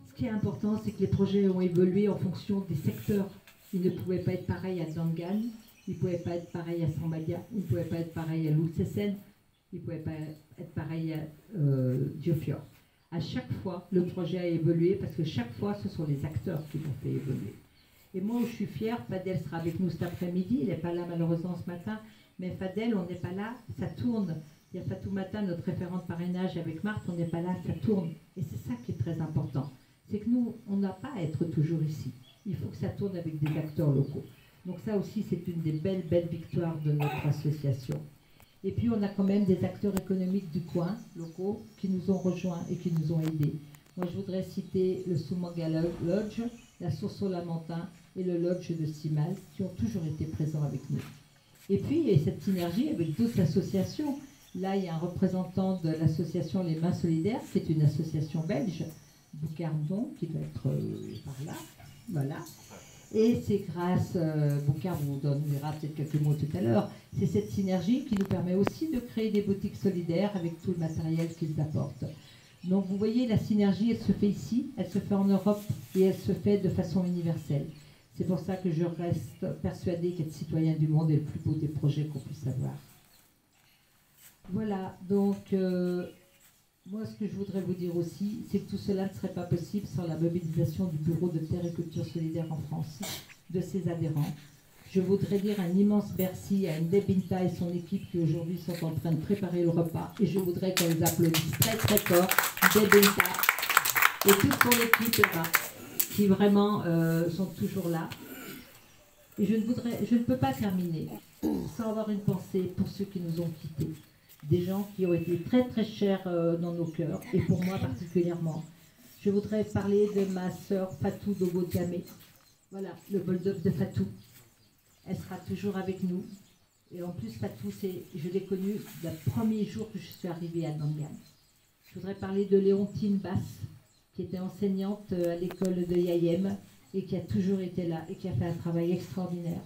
Ce qui est important, c'est que les projets ont évolué en fonction des secteurs. Ils ne pouvaient pas être pareils à Dangan, ils ne pouvaient pas être pareils à Sambadia, ils ne pouvaient pas être pareils à Loulsesen, ils ne pouvaient pas être pareils à Diofior. À chaque fois, le projet a évolué parce que chaque fois, ce sont les acteurs qui l'ont fait évoluer. Et moi, où je suis fière, Fadel sera avec nous cet après-midi, il n'est pas là malheureusement ce matin, mais Fadel, on n'est pas là, ça tourne. Il y a Fatoumata, notre référente parrainage avec Marthe, on n'est pas là, ça tourne. Et c'est ça qui est très important. C'est que nous, on n'a pas à être toujours ici. Il faut que ça tourne avec des acteurs locaux. Donc ça aussi, c'est une des belles victoires de notre association. Et puis, on a quand même des acteurs économiques du coin, locaux, qui nous ont rejoints et qui nous ont aidés. Moi, je voudrais citer le Soumangala Lodge, la Source au Lamentin et le Lodge de Simal, qui ont toujours été présents avec nous. Et puis, il y a cette synergie avec d'autres associations. Là, il y a un représentant de l'association Les Mains Solidaires, qui est une association belge, Boucardon, qui doit être par là, voilà. Et c'est grâce, Boucard vous donnera peut-être quelques mots tout à l'heure, c'est cette synergie qui nous permet aussi de créer des boutiques solidaires avec tout le matériel qu'ils apportent. Donc vous voyez, la synergie, elle se fait ici, elle se fait en Europe et elle se fait de façon universelle. C'est pour ça que je reste persuadée qu'être citoyen du monde est le plus beau des projets qu'on puisse avoir. Voilà, donc moi ce que je voudrais vous dire aussi, c'est que tout cela ne serait pas possible sans la mobilisation du Bureau de Terre et Culture Solidaire en France, de ses adhérents. Je voudrais dire un immense merci à Ndebinta et son équipe qui aujourd'hui sont en train de préparer le repas, et je voudrais qu'on les applaudisse très très fort, Ndebinta et toute son équipe là, qui vraiment sont toujours là. Et je ne peux pas terminer sans avoir une pensée pour ceux qui nous ont quittés. Des gens qui ont été très très chers dans nos cœurs, et pour moi particulièrement. Je voudrais parler de ma sœur Fatou Dogo-Diamé. Voilà, le bulldog de Fatou. Elle sera toujours avec nous. Et en plus, Fatou, je l'ai connue le premier jour que je suis arrivée à Dangan. Je voudrais parler de Léontine Basse, qui était enseignante à l'école de Yayem, et qui a toujours été là, et qui a fait un travail extraordinaire.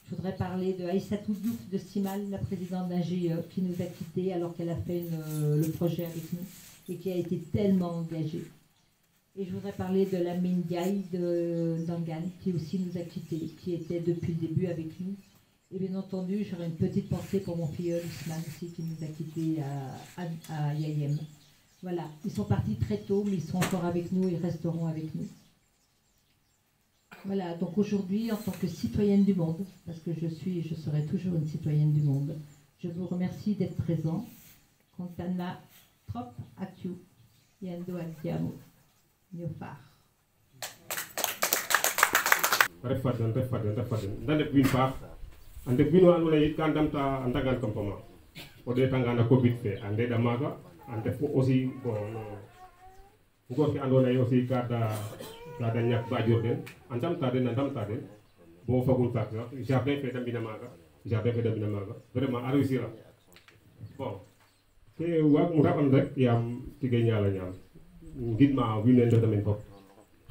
Je voudrais parler de Aïssatou Diouf de Simal, la présidente d'un GIE, qui nous a quittés alors qu'elle a fait le projet avec nous et qui a été tellement engagée. Et je voudrais parler de Lamine Diaye de Dangan, qui aussi nous a quittés, qui était depuis le début avec nous. Et bien entendu, j'aurais une petite pensée pour mon filleul Ousmane aussi, qui nous a quittés à Yayem. Voilà, ils sont partis très tôt, mais ils sont encore avec nous, ils resteront avec nous. Voilà, donc aujourd'hui, en tant que citoyenne du monde, parce que je serai toujours une citoyenne du monde, je vous remercie d'être présent. Contana trop actu, yendo andiamo, nyofar. Refaden. Dande bin paax ande bino ando lay kan damta andagan campement. O de tangana Covid fe ande da maga ande fo aussi bon ngor ki ando lay aussi kada ñak bajur den andamta den bo fagul tak jardin fe dambina maga vraiment a réussir bon te wag mu rabam rek yam tigay ñala ñam ngidma wi len do damen fop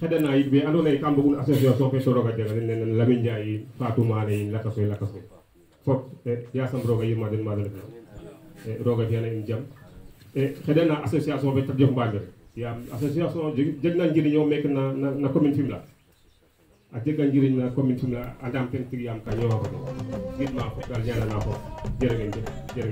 xedana yit be ando lay kam bugul association fe soroga jaga nen Lamine Ndiaye Fatou Mané lakasoy fop ya sam roga yirma den ma den roga fiana in jam e xedana association fe jox mbamir yam association jegna njiriño mek na commune Fimela a jega njiriñ na commune Fimela andam ten tig yam ka ñowa ko gidma fop dal ñana na fop jere ngeen jëf